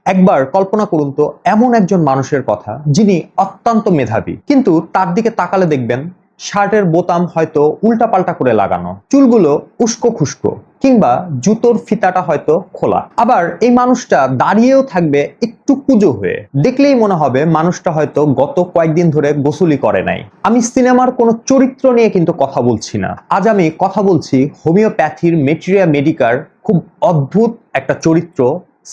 একবার কল্পনা করুন তো এমন একজন মানুষের কথা যিনি অত্যন্ত মেধাবী, কিন্তু তার দিকে তাকালে দেখবেন শার্টের বোতাম হয়তো উল্টাপাল্টা করে লাগানো, চুলগুলো উস্কো খুস্কো, কিংবা জুতোর ফিতাটা হয়তো খোলা। আবার এই মানুষটা দাঁড়িয়েও থাকবে একটু কুঁজো হয়ে, দেখলেই মনে হবে মানুষটা হয়তো গত কয়েকদিন ধরে গোসলই করে নাই। আমি সিনেমার কোনো চরিত্র নিয়ে কিন্তু কথা বলছি না, আজ আমি কথা বলছি হোমিওপ্যাথির মেটেরিয়া মেডিকার খুব অদ্ভুত একটা চরিত্র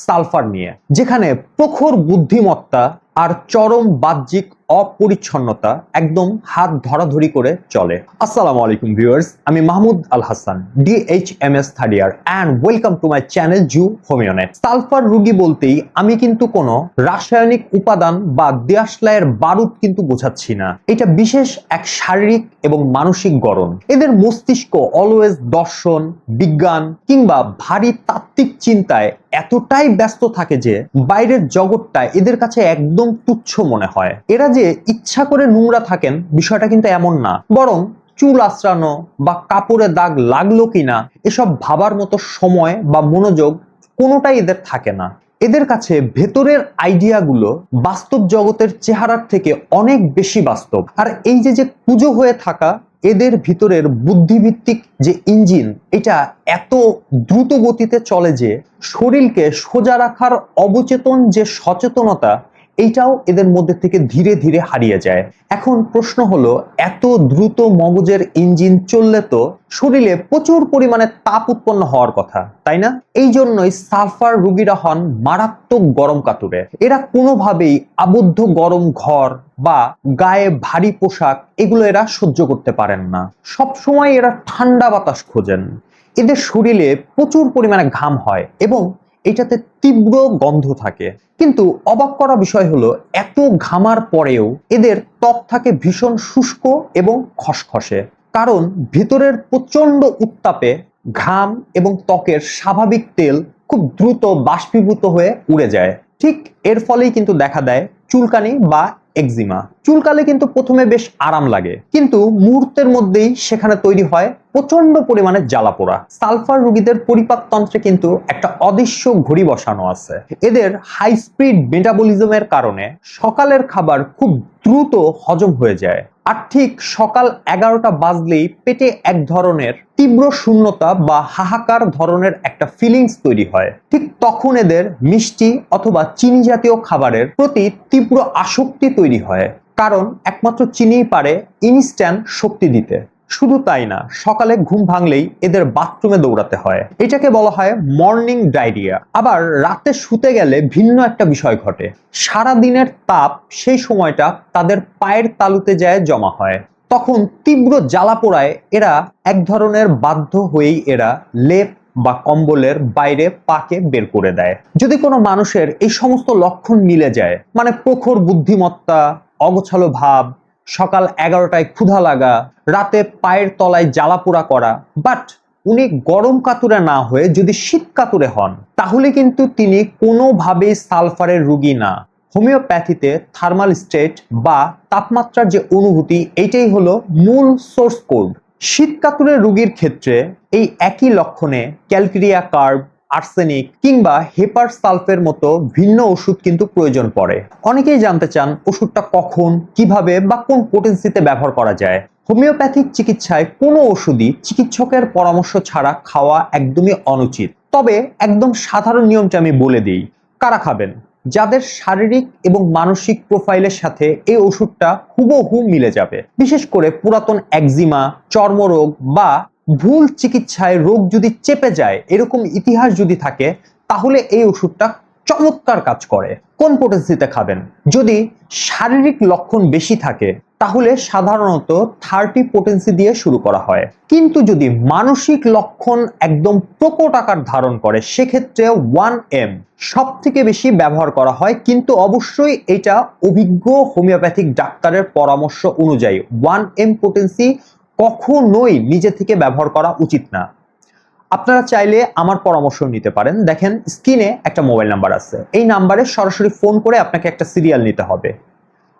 সালফার নিয়ে, যেখানে প্রখর বুদ্ধিমত্তা আর চরম বাহ্যিক অপরিচ্ছন্নতা একদম হাত ধরাধরি করে চলে। আসসালামু আলাইকুম ভিউয়ার্স, আমি Mahmud Al Hasan, DHMS third year, and welcome to my channel জু হোমিওনেট। সালফার রোগী বলতেই আমি কিন্তু কোনো রাসায়নিক উপাদান বা দেশলাইয়ের বারুদ কিন্তু বোঝাচ্ছি না। এটা বিশেষ এক শারীরিক এবং মানসিক গড়ন। এদের মস্তিষ্ক অলওয়েজ দর্শন, বিজ্ঞান কিংবা ভারী তাত্ত্বিক চিন্তায় এতটাই ব্যস্ত থাকে যে বাইরের জগৎটা এদের কাছে একদম তুচ্ছ মনে হয়। এরা যে ইচ্ছা করে নোংরা থাকেন বিষয়টা কিন্তু এমন না, বরং চুল আঁচড়ানো বা কাপড়ে দাগ লাগলো কিনা এসব ভাবার মতো সময় বা মনোযোগ কোনোটাই এদের থাকে না। এদের কাছে ভেতরের আইডিয়াগুলো বাস্তব জগতের চেহারার থেকে অনেক বেশি বাস্তব। আর এই যে কুঁজো হয়ে থাকা এদের ভিতরের বুদ্ধিভিত্তিক যে ইঞ্জিন, এটা এত দ্রুত গতিতে চলে যে শরীরকে সোজা রাখার অবচেতন যে সচেতনতা, এইটাও এদের মধ্যে থেকে ধীরে ধীরে হারিয়ে যায়। এখন প্রশ্ন হলো, এত দ্রুত মগজের ইঞ্জিন চললে তো শরীরে প্রচুর পরিমাণে তাপ উৎপন্ন হওয়ার কথা, তাই না? এই জন্যই সালফার রোগীরা হন মারাত্মক গরম কাতুরে। এরা কোনোভাবেই আবদ্ধ গরম ঘর বা গায়ে ভারী পোশাক এগুলো এরা সহ্য করতে পারেন না। সব সময় এরা ঠান্ডা বাতাস খোঁজেন। এদের শরীরে প্রচুর পরিমাণে ঘাম হয় এবং এটাতে তীব্র গন্ধ থাকে। কিন্তু অবাক করা বিষয় হলো, এত ঘামার পরেও এদের ত্বক থাকে ভীষণ শুষ্ক এবং খসখসে, কারণ ভিতরের প্রচন্ড উত্তাপে ঘাম এবং ত্বকের স্বাভাবিক তেল খুব দ্রুত বাষ্পীভূত হয়ে উড়ে যায়। ঠিক এর ফলেই কিন্তু দেখা দেয় চুলকানি বা একজিমা। চুলকালে কিন্তু প্রথমে বেশ আরাম লাগে, কিন্তু মুহূর্তের মধ্যেই সেখানে তৈরি হয় প্রচন্ড পরিমাণে জ্বালাপোড়া। সালফার রোগীদের পরিপাকতন্ত্রে কিন্তু একটা অদৃশ্য ঘড়ি বসানো আছে। এদের হাই স্পিড মেটাবলিজমের কারণে সকালের খাবার খুব দ্রুত হজম হয়ে যায়, আর ঠিক সকাল 11টা বাজলেই পেটে এক ধরনের তীব্র শূন্যতা বা হাহাকার ধরনের একটা ফিলিংস তৈরি হয়। ঠিক তখন এদের মিষ্টি অথবা চিনি জাতীয় খাবারের প্রতি তীব্র আসক্তি তৈরি হয়, কারণ একমাত্র চিনিই পারে ইনস্ট্যান্ট শক্তি দিতে। শুধু তাই না, সকালে ঘুম ভাঙলেই এদের বাথরুমে দৌড়াতে হয়, এটাকে বলা হয় মর্নিং ডায়রিয়া। আবার রাতে শুতে গেলে ভিন্ন একটা বিষয় ঘটে। সারা দিনের তাপ সেই সময়টা তাদের পায়ের তালুতে যায় জমা হয়। তখন তীব্র জ্বালাপোড়ায় এরা এক ধরনের বাধ্য হয়েই এরা লেপ বা কম্বলের বাইরে পাকে বের করে দেয়। যদি কোনো মানুষের এই সমস্ত লক্ষণ মিলে যায়, মানে প্রখর বুদ্ধিমত্তা, অগোছালো ভাব, সকাল 11টায় ক্ষুধা লাগা, রাতে পায়ের তলায় জ্বালাপোড়া করা, বাট উনি গরম কাতুরে না হয়ে যদি শীত কাতুরে হন, তাহলে কিন্তু তিনি কোনোভাবেই সালফারের রোগী না। হোমিওপ্যাথিতে থার্মাল স্টেট বা তাপমাত্রার যে অনুভূতি, এইটাই হলো মূল সোর্স কোড। শীত কাতুরে রোগীর ক্ষেত্রে এই একই লক্ষণে ক্যালকেরিয়া কার্ব, আর্সেনিক কিংবা হেপার সালফের মতো ভিন্ন ওষুধ কিন্তু প্রয়োজন পড়ে। অনেকেই জানতে চান ওষুধটা কখন, কিভাবে বা কোন পোটেন্সিতে ব্যবহার করা যায়। হোমিওপ্যাথিক চিকিৎসায় কোনো ওষুধই চিকিৎসকের পরামর্শ ছাড়া খাওয়া একদমই অনুচিত। তবে একদম সাধারণ নিয়মটা আমি বলে দিই, কারা খাবেন। যাদের শারীরিক এবং মানসিক প্রোফাইলের সাথে এই ওষুধটা হুবহু মিলে যাবে, বিশেষ করে পুরাতন একজিমা, চর্মরোগ বা ভুল চিকিৎসায় রোগ যদি চেপে যায় এরকম ইতিহাস যদি থাকে, তাহলে এই ওষুধটা চমৎকার কাজ করে। কোন পোটেন্সিতে খাবেন? যদি শারীরিক লক্ষণ বেশি থাকে তাহলে সাধারণত 30 পোটেন্সি দিয়ে শুরু করা হয়, কিন্তু যদি মানসিক লক্ষণ একদম প্রকট আকার ধারণ করে সেক্ষেত্রে 1M সব থেকে বেশি ব্যবহার করা হয়, কিন্তু অবশ্যই এটা অভিজ্ঞ হোমিওপ্যাথিক ডাক্তারের পরামর্শ অনুযায়ী। 1M পোটেন্সি কখনোই নিজে থেকে ব্যবহার করা উচিত না। আপনারা চাইলে আমার পরামর্শ নিতে পারেন। দেখেন স্ক্রিনে একটা মোবাইল নাম্বার আছে, এই নাম্বারে সরাসরি ফোন করে আপনাকে একটা সিরিয়াল নিতে হবে।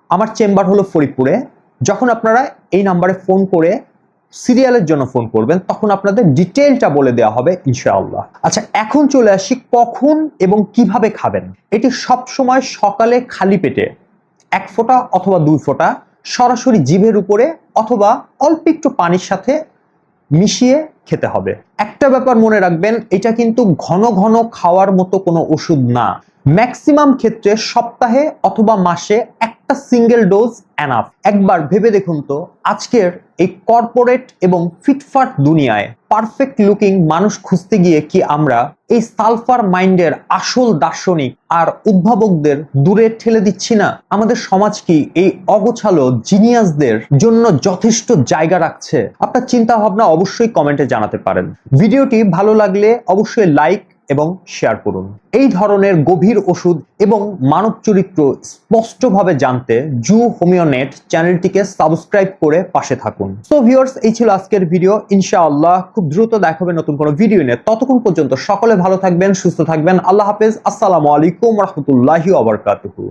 আমার চেম্বার হলো ফরিদপুরে। যখন আপনারা এই নাম্বারে ফোন করে সিরিয়ালের জন্য ফোন করবেন, তখন আপনাদের ডিটেইলটা বলে দেওয়া হবে ইনশাআল্লাহ। আচ্ছা, এখন চলে আসি কখন এবং কিভাবে খাবেন। এটি সব সময় সকালে খালি পেটে 1 ফোঁটা অথবা 2 ফোঁটা সরাসরি জিভের উপরে অথবা অল্প একটু পানির সাথে মিশিয়ে খেতে হবে। একটা ব্যাপার মনে রাখবেন, এটা কিন্তু ঘন ঘন খাওয়ার মতো কোনো ওষুধ না। ম্যাক্সিমাম ক্ষেত্রে সপ্তাহে অথবা মাসে একটা সিঙ্গেল ডোজ এনাফ। একবার ভেবে দেখুন তো, আজকের এই কর্পোরেট এবং ফিটফাট দুনিয়ায় পারফেক্ট লুকিং মানুষ খুঁজতে গিয়ে কি আমরা এই সালফার মাইন্ডের আসল দার্শনিক আর উদ্ভাবকদের দূরে ঠেলে দিচ্ছি না? আমাদের সমাজ কি এই অগোছালো জিনিয়াসদের জন্য যথেষ্ট জায়গা রাখছে? আপনার চিন্তা ভাবনা অবশ্যই কমেন্টে জানাতে পারেন। ভিডিওটি ভালো লাগলে অবশ্যই লাইক এবং শেয়ার করুন। এই ধরনের গভীর ওষুধ এবং মানব চরিত্র স্পষ্টভাবে জানতে জু হোমিওনেট চ্যানেলটিকে সাবস্ক্রাইব করে পাশে থাকুন। সো ভিউয়ার্স, এই ছিল আজকের ভিডিও। ইনশাআল্লাহ খুব দ্রুত দেখা হবে নতুন কোনো ভিডিও নিয়ে। ততক্ষণ পর্যন্ত সকলে ভালো থাকবেন, সুস্থ থাকবেন। আল্লাহ হাফেজ। আসসালামু আলাইকুম ওয়া রাহমাতুল্লাহি ওয়া বারাকাতুহু।